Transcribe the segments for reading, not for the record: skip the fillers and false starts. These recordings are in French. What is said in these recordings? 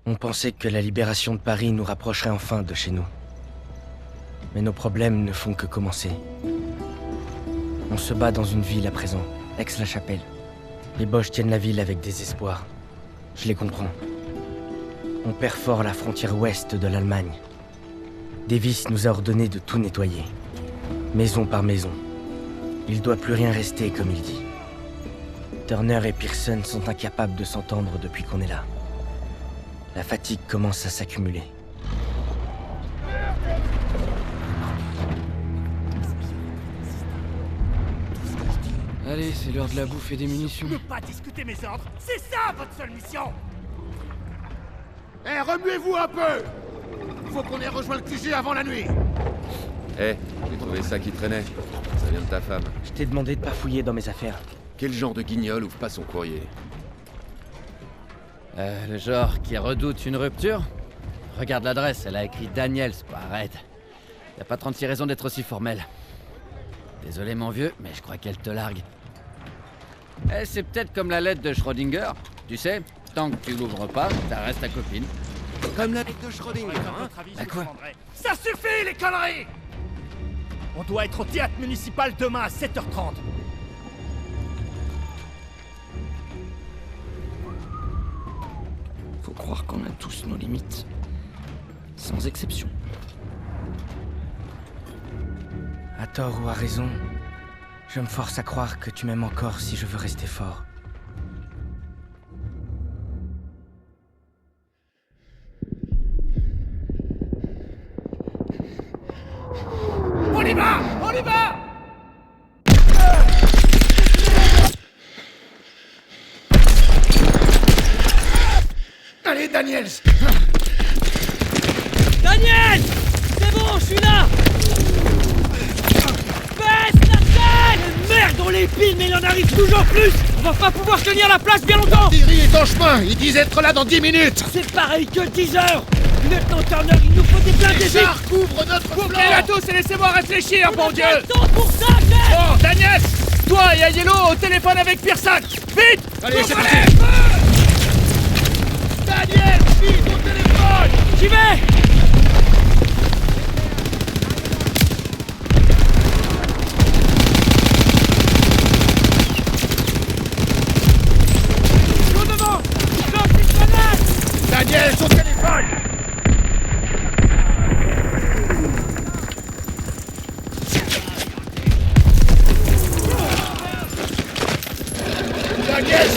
On pensait que la libération de Paris nous rapprocherait enfin de chez nous. Mais nos problèmes ne font que commencer. On se bat dans une ville à présent, Aix-la-Chapelle. Les Boches tiennent la ville avec désespoir. Je les comprends. On perd fort la frontière ouest de l'Allemagne. Davis nous a ordonné de tout nettoyer. Maison par maison. Il doit plus rien rester comme il dit. Turner et Pearson sont incapables de s'entendre depuis qu'on est là. La fatigue commence à s'accumuler. Allez, c'est l'heure de la bouffe et des munitions. Je peux pas discuter mes ordres. C'est ça votre seule mission. Eh, remuez-vous un peu. Faut qu'on ait rejoint le QG avant la nuit. Eh, j'ai trouvé ça qui traînait. Ça vient de ta femme. Je t'ai demandé de pas fouiller dans mes affaires. Quel genre de guignol ouvre pas son courrier? Le genre qui redoute une rupture? Regarde l'adresse, elle a écrit Daniels, pas Red. Y a pas 36 raisons d'être aussi formelle. Désolé mon vieux, mais je crois qu'elle te largue. Eh, c'est peut-être comme la lettre de Schrödinger. Tu sais, tant que tu l'ouvres pas, ça reste ta copine. Comme la lettre de Schrödinger, hein? Bah quoi? Ça suffit les conneries. On doit être au théâtre municipal demain à 7h30. Faut croire qu'on a tous nos limites. Sans exception. À tort ou à raison, je me force à croire que tu m'aimes encore si je veux rester fort. On y va. On y va. Allez, Daniels. Daniel! C'est bon, je suis là! Baisse la tête! Merde, on les pile, mais il en arrive toujours plus! On va pas pouvoir tenir la place bien longtemps! Thierry est en chemin. Il disait être là dans 10 minutes. C'est pareil que 10 heures! Lieutenant Turner, il nous faut des pleins Les des chars couvrent notre flanc. à tous et laissez-moi réfléchir, bon Dieu! Pour ça, chef! Oh, Daniels. Toi et Aiello au téléphone avec Pearson. Vite. Allez, c'est parti. Daniel, vite au téléphone. J'y vais! Tout devant! Lance une grenade! Daniel, au téléphone. Daniel,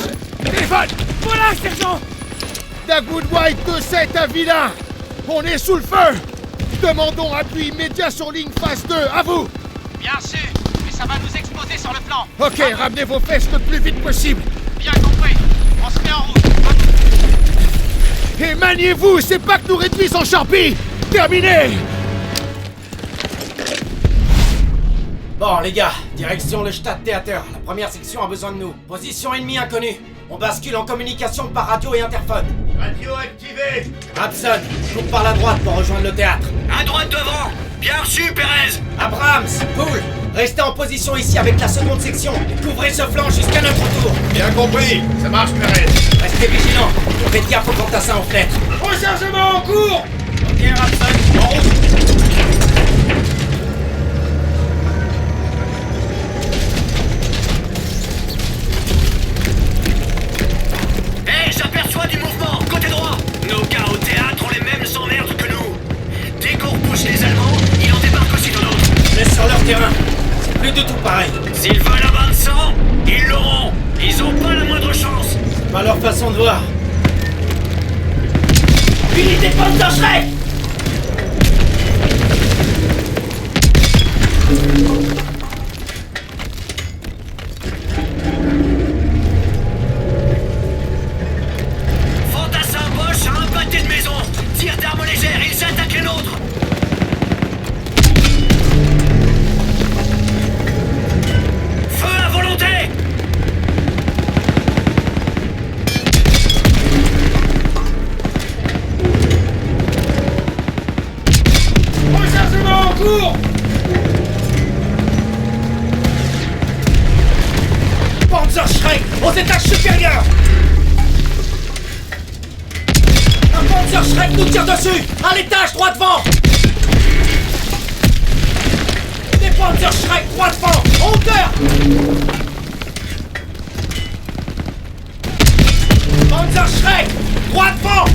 téléphone. Voilà, sergent! Dagwood White 2-7 à Vilain. On est sous le feu. Demandons appui immédiat sur ligne phase 2. À vous. Bien sûr, mais ça va nous exploser sur le flanc. Ok, ramenez vos fesses le plus vite possible. Bien compris. On se met en route. Et maniez-vous, c'est pas que nous réduisent en charpie. Terminé. Bon les gars, direction le Stadttheater. La première section a besoin de nous. Position ennemie inconnue. On bascule en communication par radio et interphone. Radio activé. Rapson, coupe par la droite pour rejoindre le théâtre. À droite devant. Bien reçu, Pérez. Abrams, Poole, restez en position ici avec la seconde section. Couvrez ce flanc jusqu'à notre tour. Bien compris. Ça marche, Pérez. Restez vigilants. Faites gaffe aux fantassins en fenêtre. Rechargement en cours. Ok Rapson, en route. Hé, j'aperçois du mouvement. Côté droit. Nos gars au théâtre ont les mêmes emmerdes que nous. Dès qu'on repousse les Allemands, il en débarque aussitôt d'autres. Mais sur leur terrain, c'est plus du tout pareil. S'ils veulent un bain de sang, ils l'auront. Ils ont pas la moindre chance. C'est pas leur façon de voir. Unité Panzerschreck! Fantassin Bosch a un pâté de maison. Tire d'armes légères, ils attaquent les nôtres. Feu à volonté. Rechargement en cours. Panzer Shrek nous tire dessus! À l'étage, droit devant! Des Panzer Shrek, droit devant! En hauteur! Panzer Shrek, droit devant!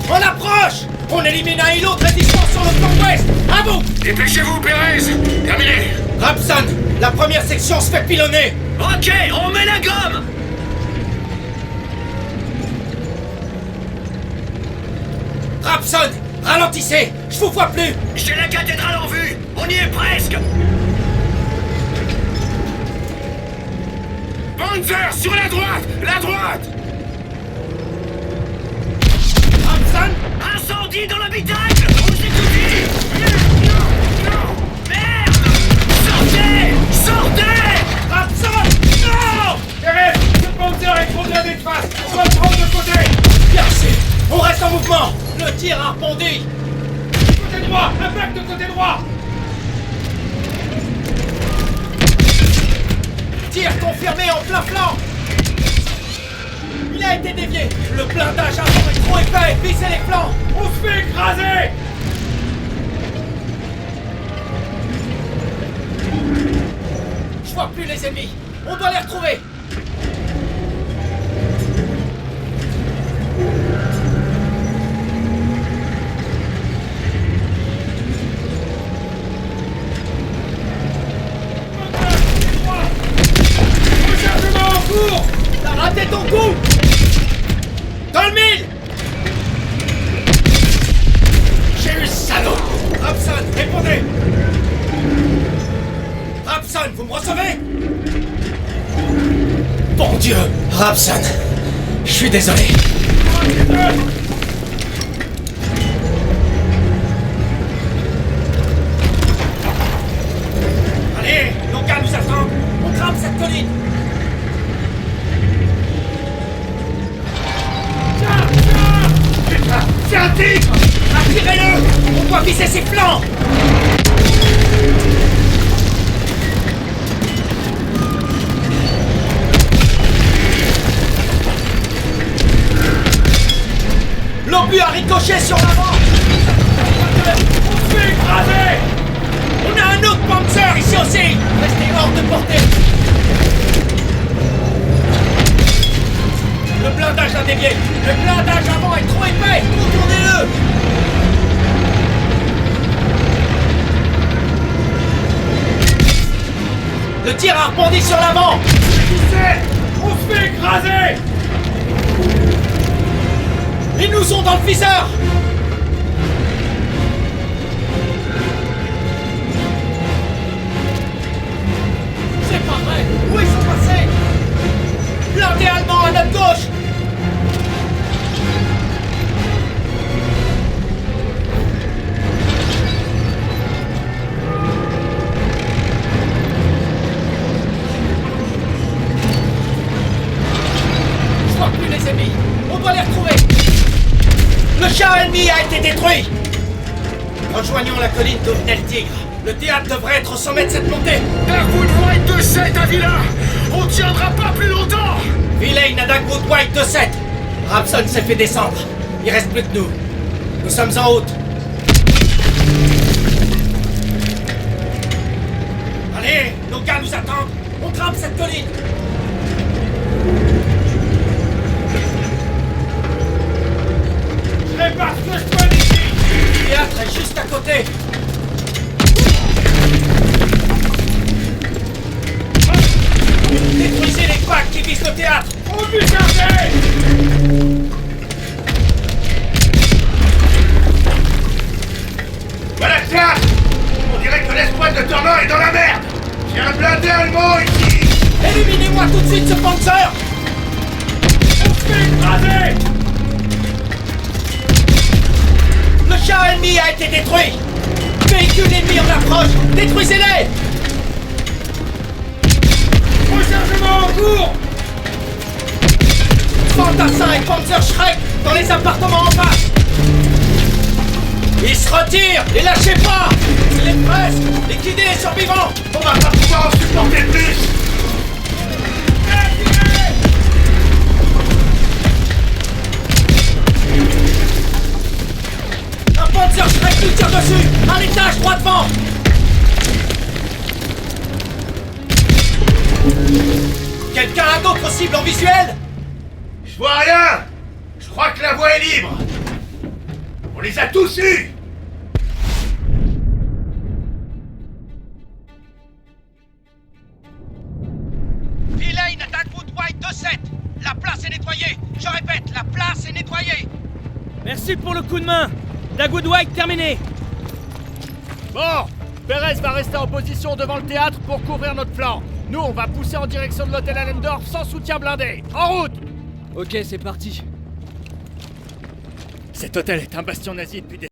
On approche! On élimine un îlot de résistance sur le flanc ouest! À vous! Dépêchez-vous, Pérez! Terminé! Rapson, la première section se fait pilonner! Ok, on met la gomme! Rapson, ralentissez! Je vous vois plus! J'ai la cathédrale en vue! On y est presque! Panzer, sur la droite! La droite! Rapson! Incendie dans l'habitacle! On s'est tout dit! Non! Merde! Sortez! Sortez! Rapson! Non! Pérez, ce Panzer est trop bien d'espace. On va le prendre de côté. Bien sûr! On reste en mouvement! Le tir a rebondi! Côté droit, impact de côté droit. Tir confirmé en plein flanc! Il a été dévié! Le blindage avant est trop épais! Visez les flancs! On se fait écraser. Je vois plus les ennemis! On doit les retrouver! Rechargement en cours. T'as raté ton coup! Dans le mille! J'ai eu ce salaud. Rapson, Répondez. Rapson, vous me recevez? Bon Dieu! Rapson, je suis désolé. Allez, nos gars nous attendent. On crame cette colline! Putain, c'est un tigre. Attirez-le! On doit viser ses flancs! L'obus a ricoché sur l'avant! On se fait écraser. On a un autre Panzer ici aussi! Restez hors de portée! Le blindage a dévié! Le blindage avant est trop épais! Contournez-le! Le tir a rebondi sur l'avant! Qui c'est? On se fait écraser. Ils nous ont dans le viseur! C'est pas vrai! Où ils sont passés? Blindé allemand à notre gauche! Je vois plus les ennemis! On doit les retrouver! Le char ennemi a été détruit! Rejoignons la colline d'où venait le tigre. Le théâtre devrait être au sommet de cette montée. Darkwood White 2-7 à Villa! On tiendra pas plus longtemps! Villain à Darkwood White 2-7. Rapson s'est fait descendre. Il reste plus que nous. Nous sommes en route. Allez, nos gars nous attendent. On grimpe cette colline. Je répare ce que je peux ici. Le théâtre est juste à côté. Détruisez les packs qui visent le théâtre. On vit chargé. Voilà ça. On dirait que l'escouade de Tournant est dans la merde. J'ai un blindé allemand ici. Éliminez-moi Attaque-moi tout de suite ce Panzer! On se fait écraser! Le char ennemi a été détruit! Véhicule ennemi en approche! Détruisez-les! Rechargement en cours! Fantassin et Panzerschreck dans les appartements en face! Ils se retirent! Les lâchez pas! Il est presque! Liquidez les survivants! On va pas pouvoir en supporter plus! Un Panzerschreck nous tire dessus! À l'étage, droit devant! Quelqu'un a d'autres cibles en visuel? Je vois rien! Je crois que la voie est libre! On les a tous eus! Villain attaque Woodwhite 2-7! La place est nettoyée! Je répète, la place est nettoyée! Merci pour le coup de main. Dagwood White terminé. Bon, Perez va rester en position devant le théâtre pour couvrir notre flanc. Nous, on va pousser en direction de l'hôtel Allendorf sans soutien blindé. En route! Ok, c'est parti. Cet hôtel est un bastion nazi depuis des